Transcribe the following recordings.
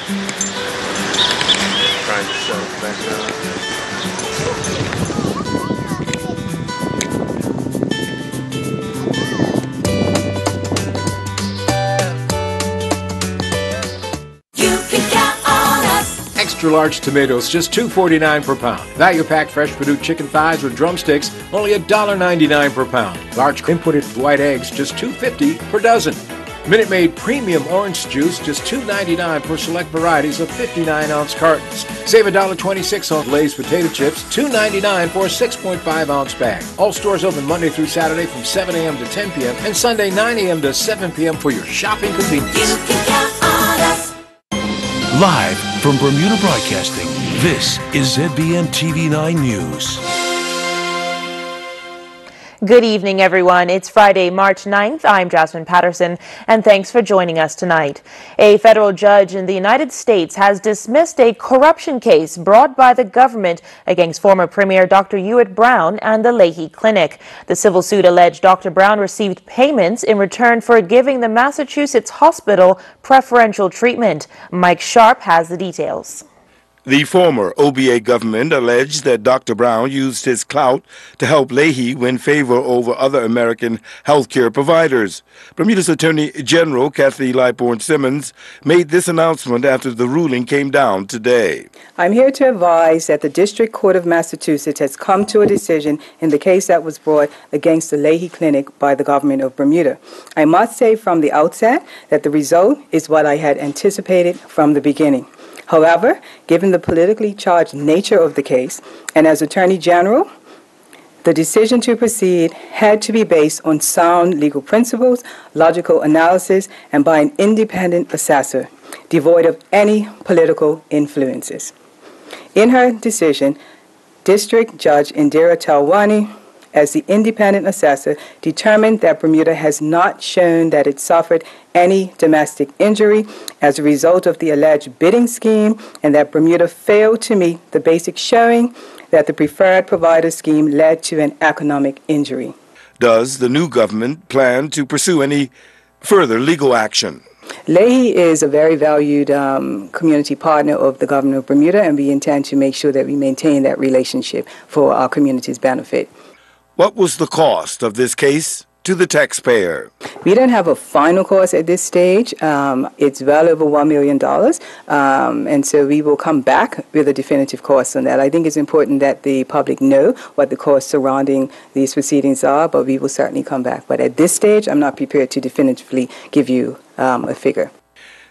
Trying to sell it back now. Extra large tomatoes, just $2.49 per pound. Value pack fresh Purdue chicken thighs with drumsticks, only $1.99 per pound. Large inputted white eggs, just $2.50 per dozen. Minute Maid premium orange juice, just $2.99 per select varieties of 59-ounce cartons. Save $1.26 on Lay's potato chips, $2.99 for a 6.5-ounce bag. All stores open Monday through Saturday from 7 a.m. to 10 p.m. and Sunday 9 a.m. to 7 p.m. for your shopping convenience. You can count on us. Live from Bermuda Broadcasting, this is ZBM TV9 News. Good evening, everyone. It's Friday, March 9th. I'm Jasmine Patterson, and thanks for joining us tonight. A federal judge in the United States has dismissed a corruption case brought by the government against former Premier Dr. Ewart Brown and the Lahey Clinic. The civil suit alleged Dr. Brown received payments in return for giving the Massachusetts hospital preferential treatment. Mike Sharp has the details. The former OBA government alleged that Dr. Brown used his clout to help Lahey win favor over other American health care providers. Bermuda's Attorney General Kathy Lyborn-Simmons made this announcement after the ruling came down today. I'm here to advise that the District Court of Massachusetts has come to a decision in the case that was brought against the Lahey Clinic by the government of Bermuda. I must say from the outset that the result is what I had anticipated from the beginning. However, given the politically charged nature of the case, and as Attorney General, the decision to proceed had to be based on sound legal principles, logical analysis, and by an independent assessor, devoid of any political influences. In her decision, District Judge Indira Talwani, as the independent assessor, determined that Bermuda has not shown that it suffered any domestic injury as a result of the alleged bidding scheme, and that Bermuda failed to meet the basic showing that the preferred provider scheme led to an economic injury. Does the new government plan to pursue any further legal action? Lahey is a very valued community partner of the government of Bermuda, and we intend to make sure that we maintain that relationship for our community's benefit. What was the cost of this case to the taxpayer? We don't have a final cost at this stage. It's well over $1 million, and so we will come back with a definitive cost on that. I think it's important that the public know what the costs surrounding these proceedings are, but we will certainly come back. But at this stage, I'm not prepared to definitively give you a figure.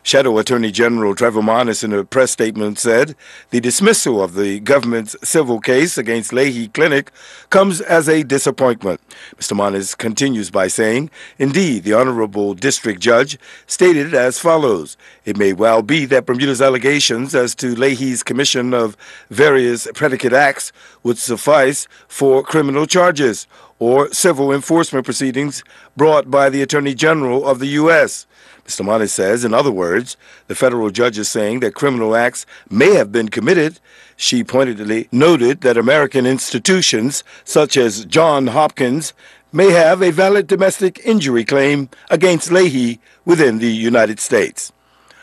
Shadow Attorney General Trevor Manis, in a press statement, said the dismissal of the government's civil case against Lahey Clinic comes as a disappointment. Mr. Manis continues by saying, indeed, the Honorable District Judge stated as follows: it may well be that Bermuda's allegations as to Lahey's commission of various predicate acts would suffice for criminal charges or civil enforcement proceedings brought by the Attorney General of the U.S. Mr. Manis says, in other words, the federal judge is saying that criminal acts may have been committed. She pointedly noted that American institutions, such as Johns Hopkins, may have a valid domestic injury claim against Lahey within the United States.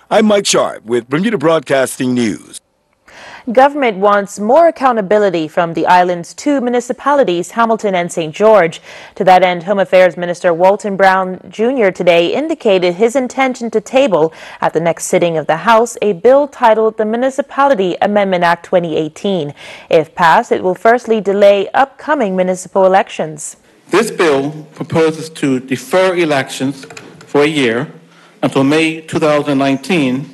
I'm Mike Sharp with Bermuda Broadcasting News. Government wants more accountability from the island's two municipalities, Hamilton and St. George. To that end, Home Affairs Minister Walton Brown Jr. today indicated his intention to table at the next sitting of the House a bill titled the Municipality Amendment Act 2018. If passed, it will firstly delay upcoming municipal elections. This bill proposes to defer elections for a year until May 2019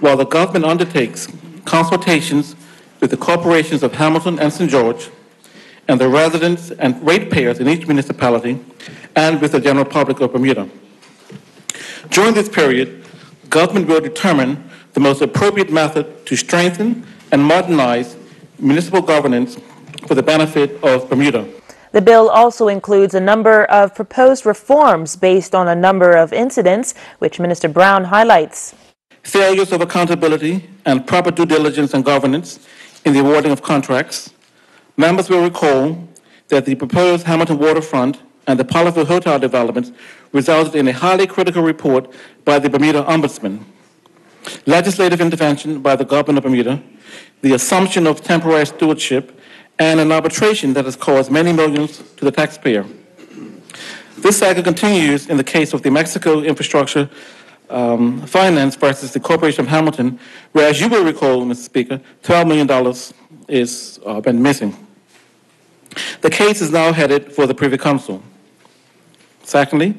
while the government undertakes consultations with the corporations of Hamilton and St. George and the residents and ratepayers in each municipality and with the general public of Bermuda. During this period, government will determine the most appropriate method to strengthen and modernize municipal governance for the benefit of Bermuda. The bill also includes a number of proposed reforms based on a number of incidents, which Minister Brown highlights. Failures of accountability and proper due diligence and governance in the awarding of contracts. Members will recall that the proposed Hamilton waterfront and the Polyville Hotel developments resulted in a highly critical report by the Bermuda Ombudsman. legislative intervention by the government of Bermuda, the assumption of temporary stewardship, and an arbitration that has caused many millions to the taxpayer. This saga continues in the case of the Mexico Infrastructure Finance versus the Corporation of Hamilton, where, as you will recall, Mr. Speaker, $12 million is been missing. The case is now headed for the Privy Council. Secondly,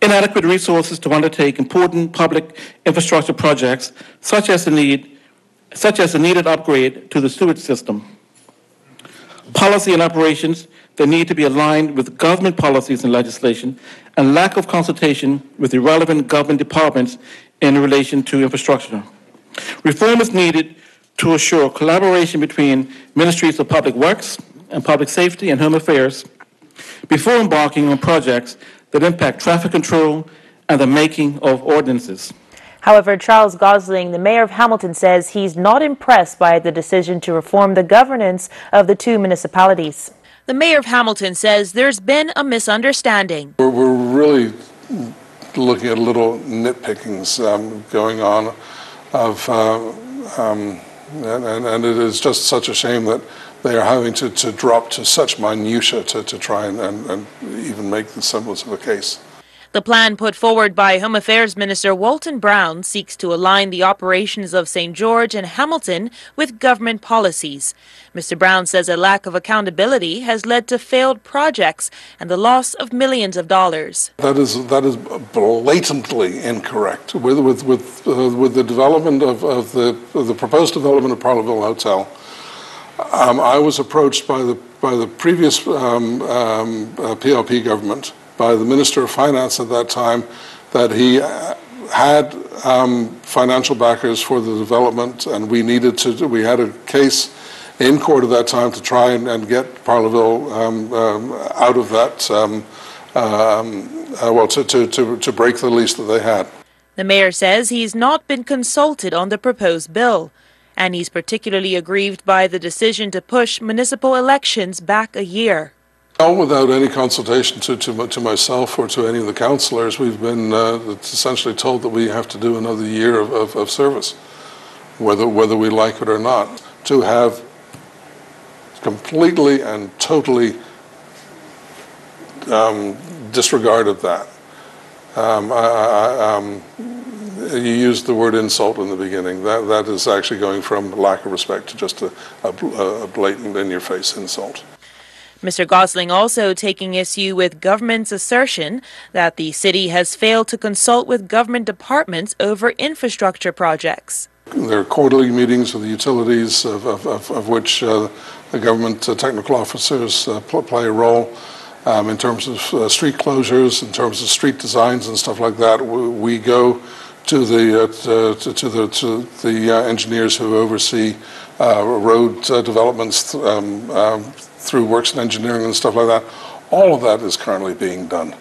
inadequate resources to undertake important public infrastructure projects, such as the needed upgrade to the sewage system. Policy and operations that need to be aligned with government policies and legislation, and lack of consultation with the relevant government departments in relation to infrastructure. Reform is needed to assure collaboration between Ministries of Public Works and Public Safety and Home Affairs before embarking on projects that impact traffic control and the making of ordinances. However, Charles Gosling, the mayor of Hamilton, says he's not impressed by the decision to reform the governance of the two municipalities. The mayor of Hamilton says there's been a misunderstanding. We're really looking at little nitpickings going on, and it is just such a shame that they are having to drop to such minutiae to try and even make the semblance of a case. The plan put forward by Home Affairs Minister Walton Brown seeks to align the operations of St. George and Hamilton with government policies. Mr. Brown says a lack of accountability has led to failed projects and the loss of millions of dollars. That is blatantly incorrect. With the development of the proposed development of Parleville Hotel, I was approached by the previous PLP government, by the Minister of Finance at that time, that he had financial backers for the development, and we had a case in court at that time to try and get Parleville out of that, to break the lease that they had. The mayor says he's not been consulted on the proposed bill, and he's particularly aggrieved by the decision to push municipal elections back a year. All without any consultation to myself or to any of the councillors. We've been essentially told that we have to do another year of service, whether we like it or not. To have completely and totally disregarded that. You used the word insult in the beginning. That is actually going from lack of respect to just a blatant in-your-face insult. Mr. Gosling also taking issue with government's assertion that the city has failed to consult with government departments over infrastructure projects. There are quarterly meetings with the utilities, of which the government technical officers play a role in terms of street closures, in terms of street designs and stuff like that. We go to the engineers who oversee road developments through works and engineering and stuff like that. All of that is currently being done.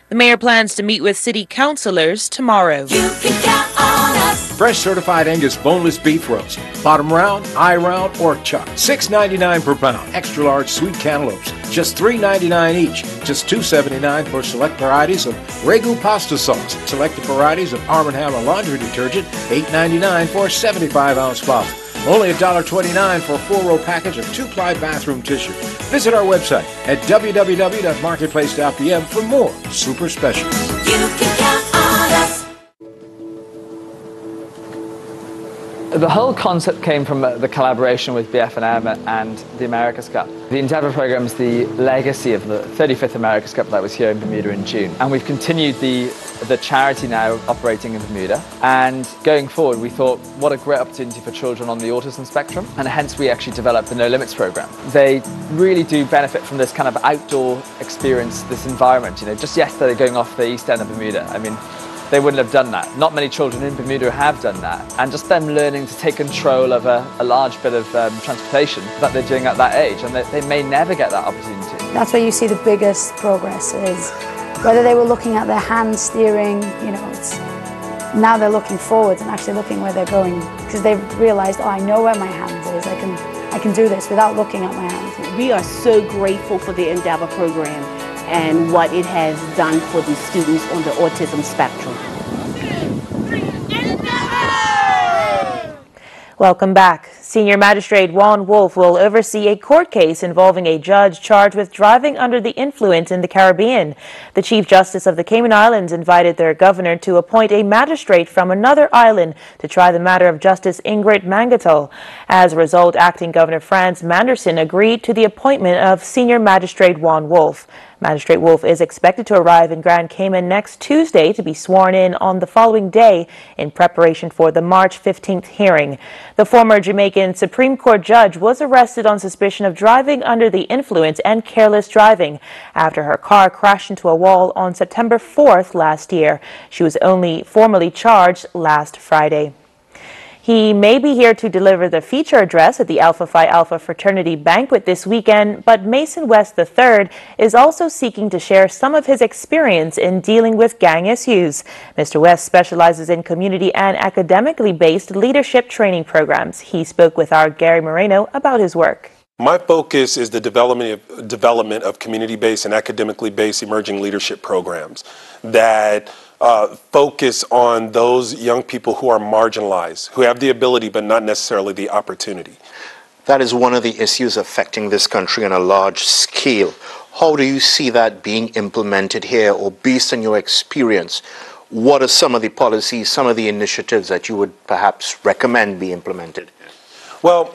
The mayor plans to meet with city councillors tomorrow. You can count on us. Fresh certified Angus boneless beef roast. Bottom round, eye round, or chuck. $6.99 per pound. Extra large sweet cantaloupes. Just $3.99 each. Just $2.79 for select varieties of Ragu pasta sauce. Selected varieties of Arm & Hammer laundry detergent. $8.99 for a 75-ounce bottle. Only $1.29 for a 4-roll package of 2-ply bathroom tissue. Visit our website at www.marketplace.pm for more super specials. You can count on us. The whole concept came from the collaboration with BF&M and the America's Cup. The Endeavour program is the legacy of the 35th America's Cup that was here in Bermuda in June. And we've continued the charity now operating in Bermuda. And going forward, we thought, what a great opportunity for children on the autism spectrum. And hence we actually developed the No Limits program. They really do benefit from this kind of outdoor experience, this environment. You know, just yesterday going off the east end of Bermuda, I mean, they wouldn't have done that. Not many children in Bermuda have done that. And just them learning to take control of a large bit of transportation that they're doing at that age, and they may never get that opportunity. That's where you see the biggest progress is whether they were looking at their hand steering, you know, now they're looking forward and actually looking where they're going, because they've realized, oh, I know where my hand is. I can do this without looking at my hand. We are so grateful for the Endeavour program and what it has done for the students on the autism spectrum. Welcome back. Senior Magistrate Juan Wolf will oversee a court case involving a judge charged with driving under the influence in the Caribbean. The Chief Justice of the Cayman Islands invited their governor to appoint a magistrate from another island to try the matter of Justice Ingrid Mangatol. As a result, Acting Governor Franz Manderson agreed to the appointment of Senior Magistrate Juan Wolf. Magistrate Wolf is expected to arrive in Grand Cayman next Tuesday to be sworn in on the following day in preparation for the March 15th hearing. The former Jamaican Supreme Court judge was arrested on suspicion of driving under the influence and careless driving after her car crashed into a wall on September 4th last year. She was only formally charged last Friday. He may be here to deliver the feature address at the Alpha Phi Alpha fraternity banquet this weekend, but Mason West III is also seeking to share some of his experience in dealing with gang issues. Mr. West specializes in community and academically based leadership training programs. He spoke with our Gary Moreno about his work. My focus is the development of community-based and academically based emerging leadership programs that focus on those young people who are marginalized, who have the ability but not necessarily the opportunity. That is one of the issues affecting this country on a large scale. How do you see that being implemented here, or based on your experience, what are some of the policies, some of the initiatives that you would perhaps recommend be implemented? Well,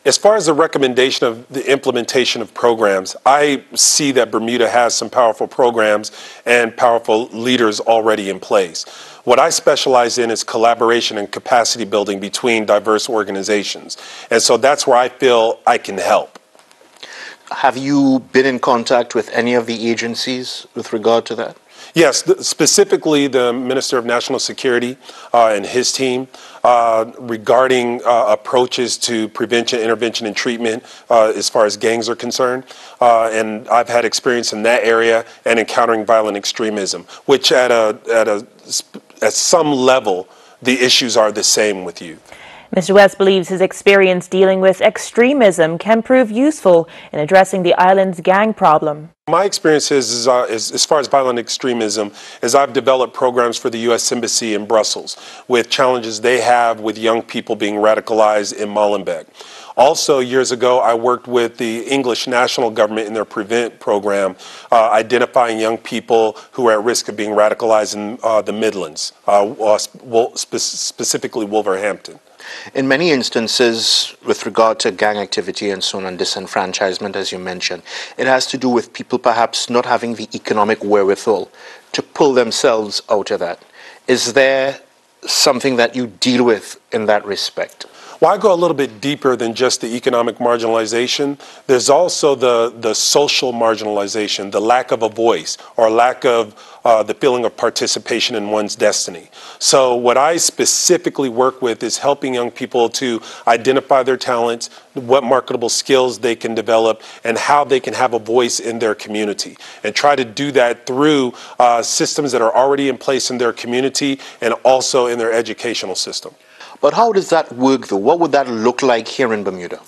as far as the recommendation of the implementation of programs, I see that Bermuda has some powerful programs and powerful leaders already in place. What I specialize in is collaboration and capacity building between diverse organizations. And so that's where I feel I can help. Have you been in contact with any of the agencies with regard to that? Yes, specifically the Minister of National Security and his team regarding approaches to prevention, intervention, and treatment as far as gangs are concerned. And I've had experience in that area and encountering violent extremism, which at some level, the issues are the same with youth. Mr. West believes his experience dealing with extremism can prove useful in addressing the island's gang problem. My experience is as far as violent extremism, is I've developed programs for the U.S. Embassy in Brussels with challenges they have with young people being radicalized in Molenbeek. Also, years ago, I worked with the English national government in their PREVENT program, identifying young people who are at risk of being radicalized in the Midlands, specifically Wolverhampton. In many instances, with regard to gang activity and so on, and disenfranchisement, as you mentioned, it has to do with people perhaps not having the economic wherewithal to pull themselves out of that. Is there something that you deal with in that respect? Well, I go a little bit deeper than just the economic marginalization. There's also the social marginalization, the lack of a voice or lack of the feeling of participation in one's destiny. So what I specifically work with is helping young people to identify their talents, what marketable skills they can develop, and how they can have a voice in their community. And try to do that through systems that are already in place in their community and also in their educational system. But how does that work, though? What would that look like here in Bermuda?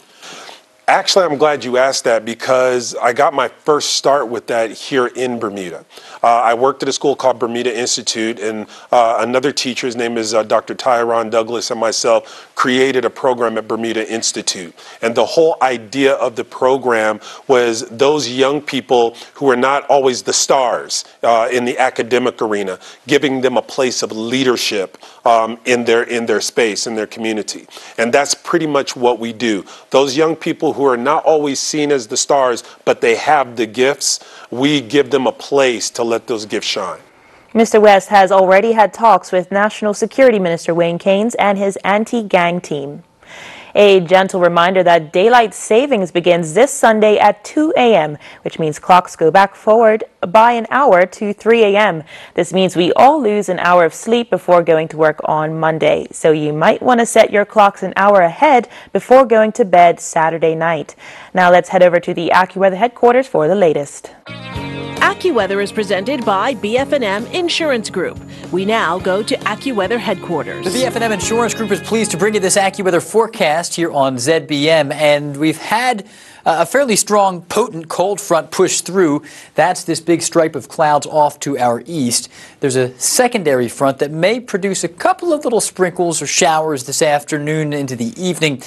Actually, I'm glad you asked that because I got my first start with that here in Bermuda. I worked at a school called Bermuda Institute, and another teacher, his name is Dr. Tyron Douglas, and myself created a program at Bermuda Institute. And the whole idea of the program was those young people who are not always the stars in the academic arena, giving them a place of leadership in their space, in their community. And that's pretty much what we do. Those young people who are not always seen as the stars, but they have the gifts, we give them a place to let those gifts shine. Mr. West has already had talks with National Security Minister Wayne Keynes and his anti-gang team. A gentle reminder that daylight savings begins this Sunday at 2 a.m., which means clocks go back forward by an hour to 3 a.m. This means we all lose an hour of sleep before going to work on Monday. So you might want to set your clocks an hour ahead before going to bed Saturday night. Now let's head over to the AccuWeather headquarters for the latest. AccuWeather is presented by BF&M Insurance Group. We now go to AccuWeather headquarters. The BF&M Insurance Group is pleased to bring you this AccuWeather forecast here on ZBM, and we've had a fairly strong, potent cold front push through. That's this big stripe of clouds off to our east. There's a secondary front that may produce a couple of little sprinkles or showers this afternoon into the evening.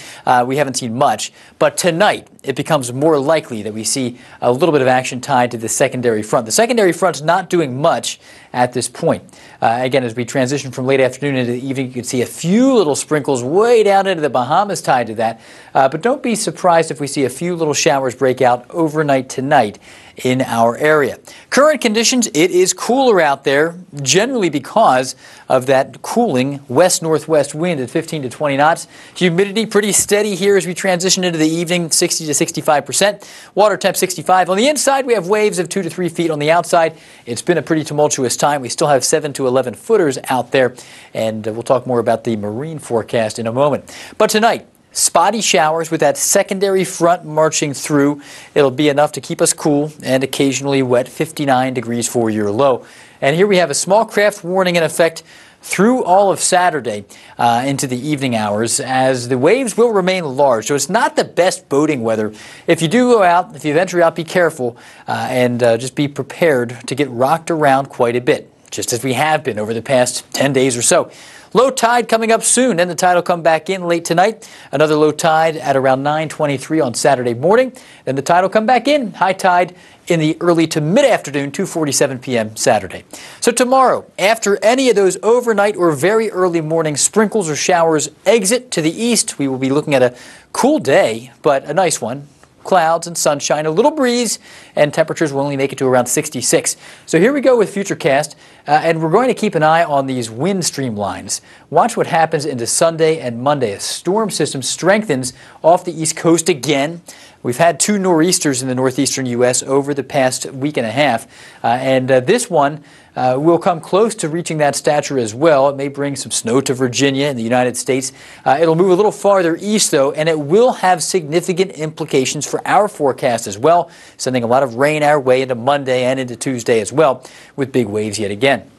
We haven't seen much, but tonight it becomes more likely that we see a little bit of action tied to the secondary front. The secondary front's not doing much at this point. Again, as we transition from late afternoon into the evening, you can see a few little sprinkles way down into the Bahamas tied to that. But don't be surprised if we see a few little showers break out overnight tonight in our area. Current conditions, it is cooler out there, generally because of that cooling west-northwest wind at 15 to 20 knots. Humidity pretty steady here as we transition into the evening, 60 to 65%. Water temp 65. On the inside, we have waves of 2 to 3 feet. On the outside, it's been a pretty tumultuous time. We still have 7 to 11 footers out there, and we'll talk more about the marine forecast in a moment. But tonight, spotty showers with that secondary front marching through. It'll be enough to keep us cool and occasionally wet, 59 degrees for your low. And here we have a small craft warning in effect through all of Saturday into the evening hours, as the waves will remain large. So it's not the best boating weather. If you do go out, if you venture out, be careful and just be prepared to get rocked around quite a bit, just as we have been over the past 10 days or so. Low tide coming up soon, then the tide will come back in late tonight. Another low tide at around 9:23 on Saturday morning. Then the tide will come back in. High tide in the early to mid-afternoon, 2:47 p.m. Saturday. So tomorrow, after any of those overnight or very early morning sprinkles or showers exit to the east, we will be looking at a cool day, but a nice one. Clouds and sunshine, a little breeze, and temperatures will only make it to around 66. So here we go with Futurecast, and we're going to keep an eye on these wind stream lines. Watch what happens into Sunday and Monday. A storm system strengthens off the east coast again. We've had 2 nor'easters in the northeastern U.S. over the past week and a half, and this one will come close to reaching that stature as well. It may bring some snow to Virginia in the United States. It'll move a little farther east, though, and it will have significant implications for our forecast as well, sending a lot of rain our way into Monday and into Tuesday as well, with big waves yet again.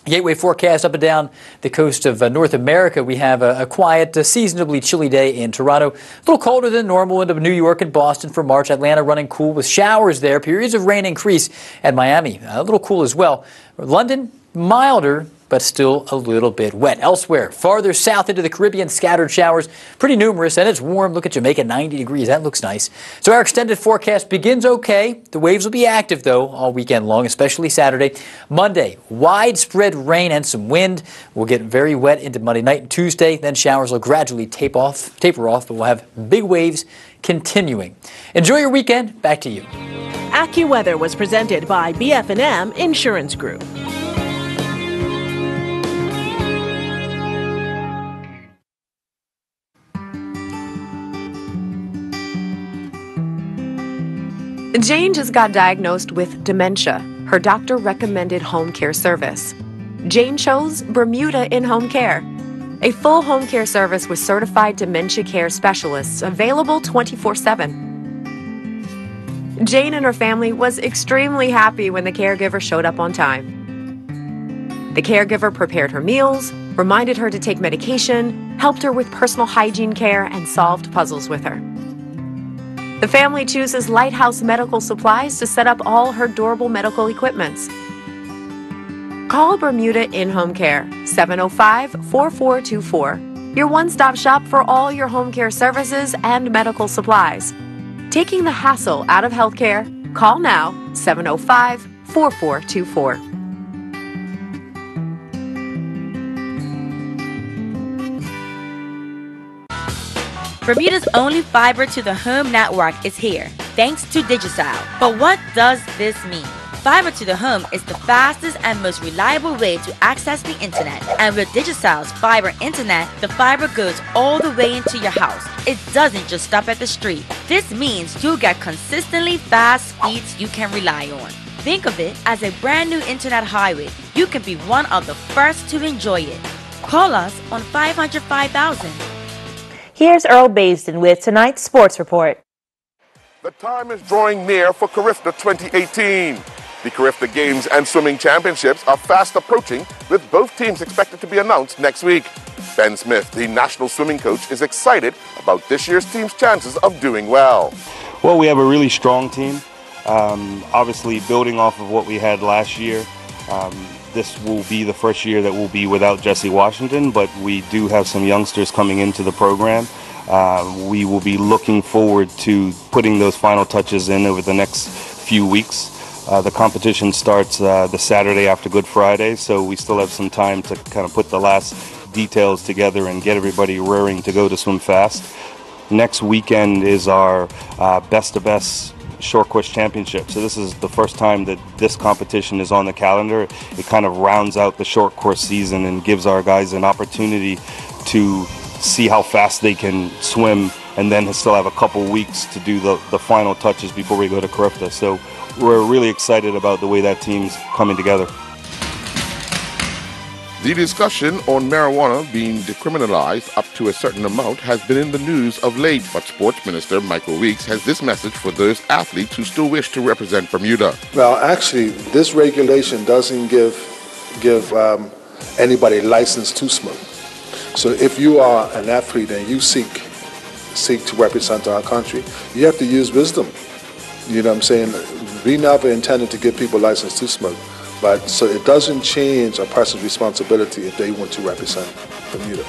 Gateway forecast up and down the coast of North America. We have a quiet, seasonably chilly day in Toronto. A little colder than normal into New York and Boston for March. Atlanta running cool with showers there. Periods of rain increase. And Miami, a little cool as well. London, milder, but still a little bit wet. Elsewhere, farther south into the Caribbean, scattered showers, pretty numerous, and it's warm. Look at Jamaica, 90 degrees. That looks nice. So our extended forecast begins okay. The waves will be active, though, all weekend long, especially Saturday. Monday, widespread rain and some wind. We'll get very wet into Monday night and Tuesday. Then showers will gradually taper off, but we'll have big waves continuing. Enjoy your weekend. Back to you. AccuWeather was presented by BF&M Insurance Group. Jane just got diagnosed with dementia. Her doctor recommended home care service. Jane chose Bermuda in-home care, a full home care service with certified dementia care specialists available 24/7. Jane and her family was extremely happy when the caregiver showed up on time. The caregiver prepared her meals, reminded her to take medication, helped her with personal hygiene care, and solved puzzles with her. The family chooses Lighthouse Medical Supplies to set up all her durable medical equipments. Call Bermuda In-Home Care, 705-4424. Your one-stop shop for all your home care services and medical supplies. Taking the hassle out of healthcare, call now, 705-4424. Bermuda's only fiber-to-the-home network is here, thanks to Digicel. But what does this mean? Fiber-to-the-home is the fastest and most reliable way to access the internet. And with Digicel's fiber internet, the fiber goes all the way into your house. It doesn't just stop at the street. This means you'll get consistently fast speeds you can rely on. Think of it as a brand new internet highway. You can be one of the first to enjoy it. Call us on 500-5000. Here's Earl Baisden with tonight's sports report. The time is drawing near for Carifta 2018. The Carifta Games and Swimming Championships are fast approaching, with both teams expected to be announced next week. Ben Smith, the national swimming coach, is excited about this year's team's chances of doing well. Well, we have a really strong team. Obviously, building off of what we had last year, this will be the first year that we'll be without Jesse Washington, but we do have some youngsters coming into the program. We will be looking forward to putting those final touches in over the next few weeks. The competition starts the Saturday after Good Friday, so we still have some time to kind of put the last details together and get everybody raring to go to swim fast. Next weekend is our best of best short course championship. So this is the first time that this competition is on the calendar. It kind of rounds out the short course season and gives our guys an opportunity to see how fast they can swim, and then still have a couple weeks to do the final touches before we go to Carifta. So we're really excited about the way that team's coming together. The discussion on marijuana being decriminalized up to a certain amount has been in the news of late, but Sports Minister Michael Weeks has this message for those athletes who still wish to represent Bermuda. Well, actually, this regulation doesn't give anybody a license to smoke. So if you are an athlete and you seek to represent our country, you have to use wisdom. You know what I'm saying? We never intended to give people a license to smoke. But so it doesn't change a person's responsibility if they want to represent Bermuda.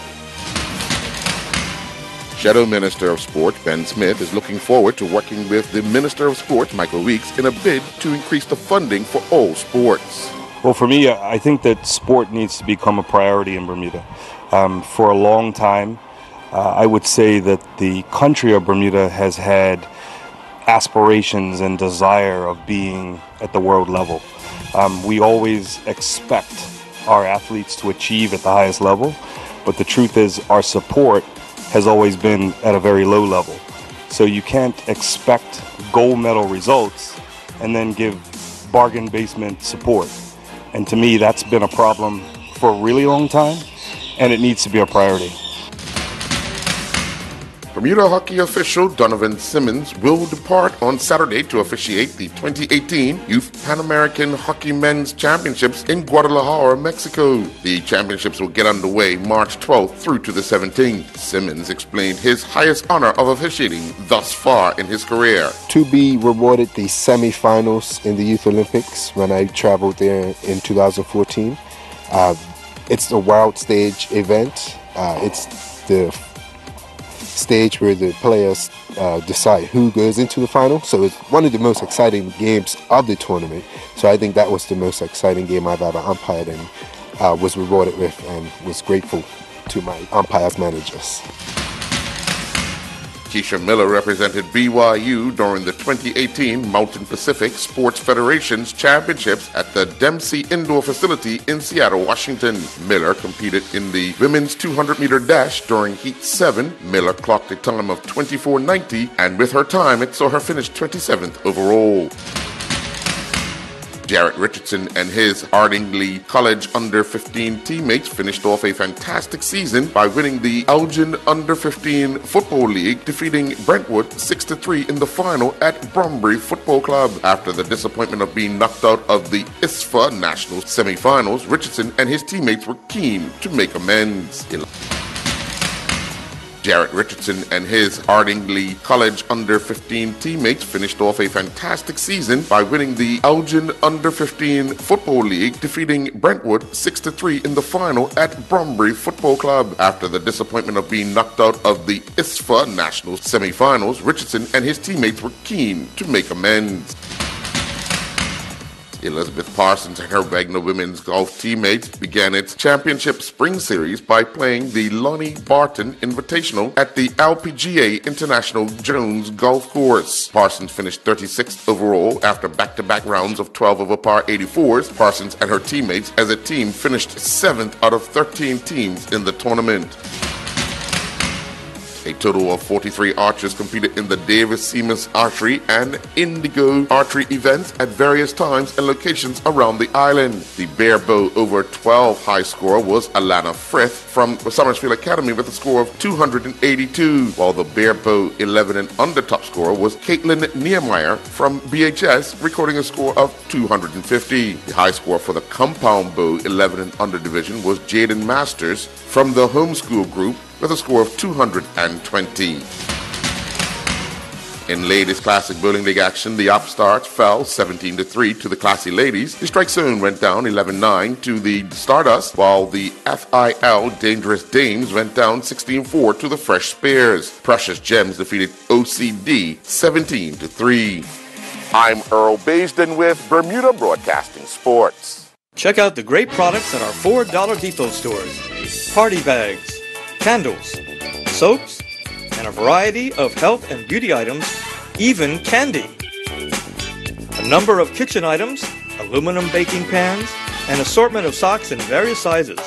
Shadow Minister of Sport Ben Smith is looking forward to working with the Minister of Sport Michael Weeks in a bid to increase the funding for all sports. Well, for me, I think that sport needs to become a priority in Bermuda. For a long time, I would say that the country of Bermuda has had aspirations and desire of being at the world level. We always expect our athletes to achieve at the highest level, but the truth is our support has always been at a very low level. So you can't expect gold medal results and then give bargain basement support. And to me, that's been a problem for a really long time, and it needs to be a priority. Bermuda hockey official Donovan Simmons will depart on Saturday to officiate the 2018 Youth Pan American Hockey Men's Championships in Guadalajara, Mexico. The championships will get underway March 12th through to the 17th. Simmons explained his highest honor of officiating thus far in his career. To be rewarded the semifinals in the Youth Olympics when I traveled there in 2014. It's a world stage event. It's the stage where the players decide who goes into the final. So it's one of the most exciting games of the tournament. So I think that was the most exciting game I've ever umpired and was rewarded with, and was grateful to my umpires managers. Keisha Miller represented BYU during the 2018 Mountain Pacific Sports Federation's Championships at the Dempsey Indoor Facility in Seattle, Washington. Miller competed in the women's 200-meter dash during Heat 7. Miller clocked a time of 24:90, and with her time, it saw her finish 27th overall. Jarrett Richardson and his Ardingly College under-15 teammates finished off a fantastic season by winning the Elgin Under-15 Football League, defeating Brentwood 6-3 in the final at Brombury Football Club. After the disappointment of being knocked out of the ISFA National Semifinals, Richardson and his teammates were keen to make amends. Jarrett Richardson and his Ardingly College under-15 teammates finished off a fantastic season by winning the Elgin Under-15 Football League, defeating Brentwood 6-3 in the final at Brombury Football Club. After the disappointment of being knocked out of the ISFA National Semifinals, Richardson and his teammates were keen to make amends. Elizabeth Parsons and her Wagner women's golf teammates began its championship spring series by playing the Lonnie Barton Invitational at the LPGA International Jones Golf Course. Parsons finished 36th overall after back-to-back rounds of 12 over par 84s. Parsons and her teammates as a team finished 7th out of 13 teams in the tournament. A total of 43 archers competed in the Davis Seamus Archery and Indigo Archery events at various times and locations around the island. The bare bow over 12 high score was Alana Frith from Summersfield Academy with a score of 282, while the bare bow 11 and under top scorer was Caitlin Niemeyer from BHS, recording a score of 250. The high score for the compound bow 11 and under division was Jaden Masters from the homeschool group with a score of 220. In ladies classic bowling league action, the upstarts fell 17-3 to the classy ladies. The strike zone went down 11-9 to the Stardust, while the FIL dangerous dames went down 16-4 to the fresh spears. Precious Gems defeated OCD 17-3. I'm Earl Baisden with Bermuda Broadcasting Sports. Check out the great products at our $4 Depot stores. Party bags, candles, soaps, and a variety of health and beauty items, even candy. A number of kitchen items, aluminum baking pans, an assortment of socks in various sizes,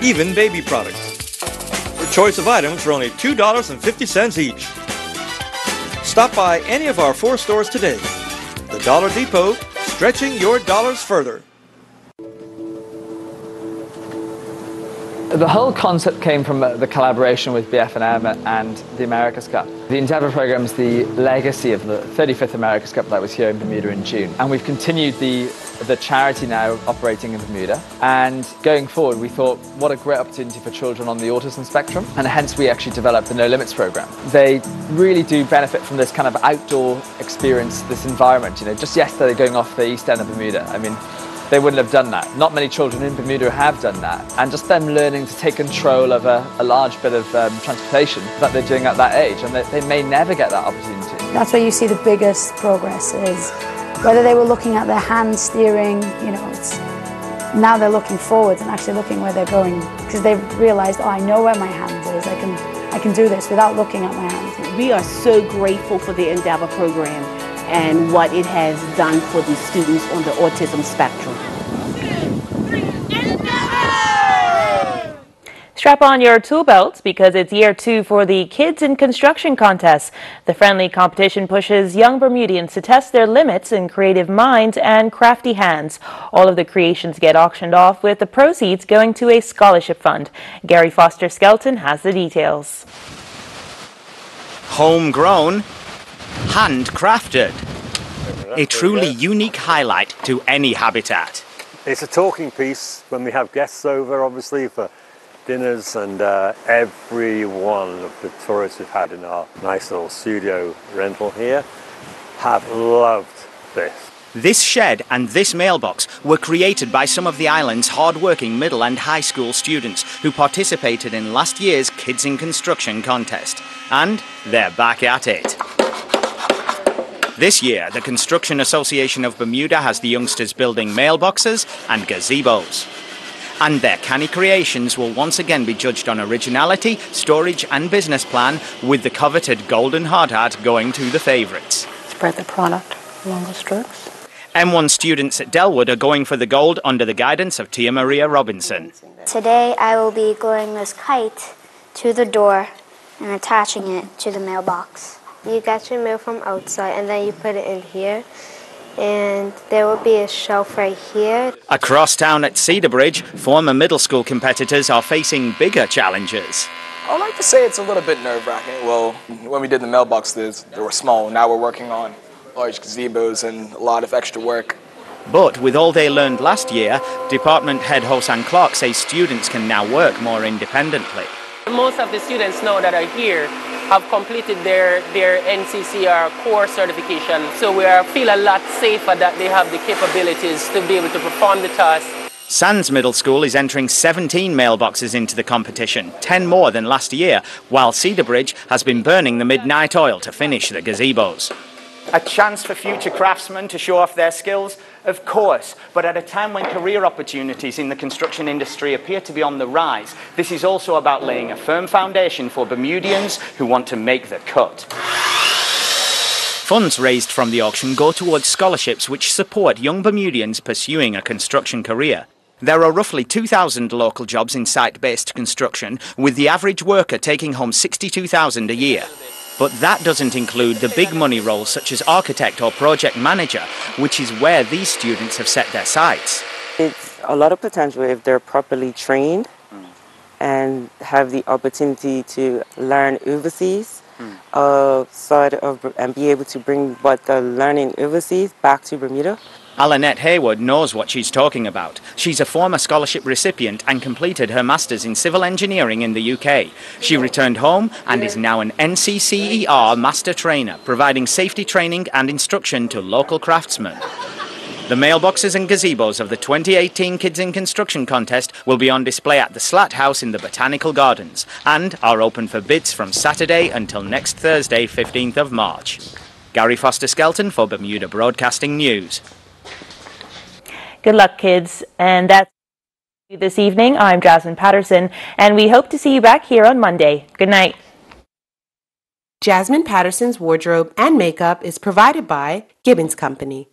even baby products. Your choice of items for only $2.50 each. Stop by any of our 4 stores today. The Dollar Depot, stretching your dollars further. The whole concept came from the collaboration with BF&M and the America's Cup. The Endeavour program is the legacy of the 35th America's Cup that was here in Bermuda in June. And we've continued the charity now operating in Bermuda. And going forward, we thought, what a great opportunity for children on the autism spectrum. And hence we actually developed the No Limits program. They really do benefit from this kind of outdoor experience, this environment. You know, just yesterday going off the east end of Bermuda, I mean, they wouldn't have done that. Not many children in Bermuda have done that. And just them learning to take control of a large bit of transportation that they're doing at that age, and they may never get that opportunity. That's where you see the biggest progress is whether they were looking at their hand steering, you know, now they're looking forwards and actually looking where they're going because they've realized, oh, I know where my hand is. I can do this without looking at my hand. We are so grateful for the Endeavour program and what it has done for the students on the autism spectrum. Strap on your tool belts because it's year 2 for the Kids in Construction contest. The friendly competition pushes young Bermudians to test their limits in creative minds and crafty hands. All of the creations get auctioned off with the proceeds going to a scholarship fund. Gary Foster Skelton has the details. Homegrown, handcrafted. A truly unique highlight to any habitat. It's a talking piece when we have guests over, obviously, for dinners, and every one of the tourists we've had in our nice little studio rental here have loved this. This shed and this mailbox were created by some of the island's hard-working middle and high school students who participated in last year's Kids in Construction contest. And they're back at it. This year, the Construction Association of Bermuda has the youngsters building mailboxes and gazebos. And their canny creations will once again be judged on originality, storage and business plan, with the coveted golden hard hat going to the favourites. Spread the product along the strokes. M1 students at Delwood are going for the gold under the guidance of Tia Maria Robinson. Today I will be gluing this kite to the door and attaching it to the mailbox. You got your mail from outside and then you put it in here. And there will be a shelf right here. Across town at Cedar Bridge, former middle school competitors are facing bigger challenges. I would like to say it's a little bit nerve-wracking. Well, when we did the mailboxes, they were small. Now we're working on large gazebos and a lot of extra work. But with all they learned last year, Department Head Hosan Clark says students can now work more independently. Most of the students now that are here have completed their NCCR core certification, so we feel a lot safer that they have the capabilities to be able to perform the task. Sands Middle School is entering 17 mailboxes into the competition, 10 more than last year, while Cedar Bridge has been burning the midnight oil to finish the gazebos. A chance for future craftsmen to show off their skills? Of course, but at a time when career opportunities in the construction industry appear to be on the rise, this is also about laying a firm foundation for Bermudians who want to make the cut. Funds raised from the auction go towards scholarships which support young Bermudians pursuing a construction career. There are roughly 2,000 local jobs in site-based construction, with the average worker taking home $62,000 a year. But that doesn't include the big money roles such as architect or project manager, which is where these students have set their sights. It's a lot of potential if they're properly trained and have the opportunity to learn overseas, and be able to bring what they're learning overseas back to Bermuda. Alanette Haywood knows what she's talking about. She's a former scholarship recipient and completed her Masters in Civil Engineering in the UK. She returned home and is now an NCCER Master Trainer, providing safety training and instruction to local craftsmen. The mailboxes and gazebos of the 2018 Kids in Construction contest will be on display at the Slat House in the Botanical Gardens and are open for bids from Saturday until next Thursday, 15th of March. Gary Foster-Skelton for Bermuda Broadcasting News. Good luck, kids. And that's this evening. I'm Jasmine Patterson, and we hope to see you back here on Monday. Good night. Jasmine Patterson's wardrobe and makeup is provided by Gibbons Company,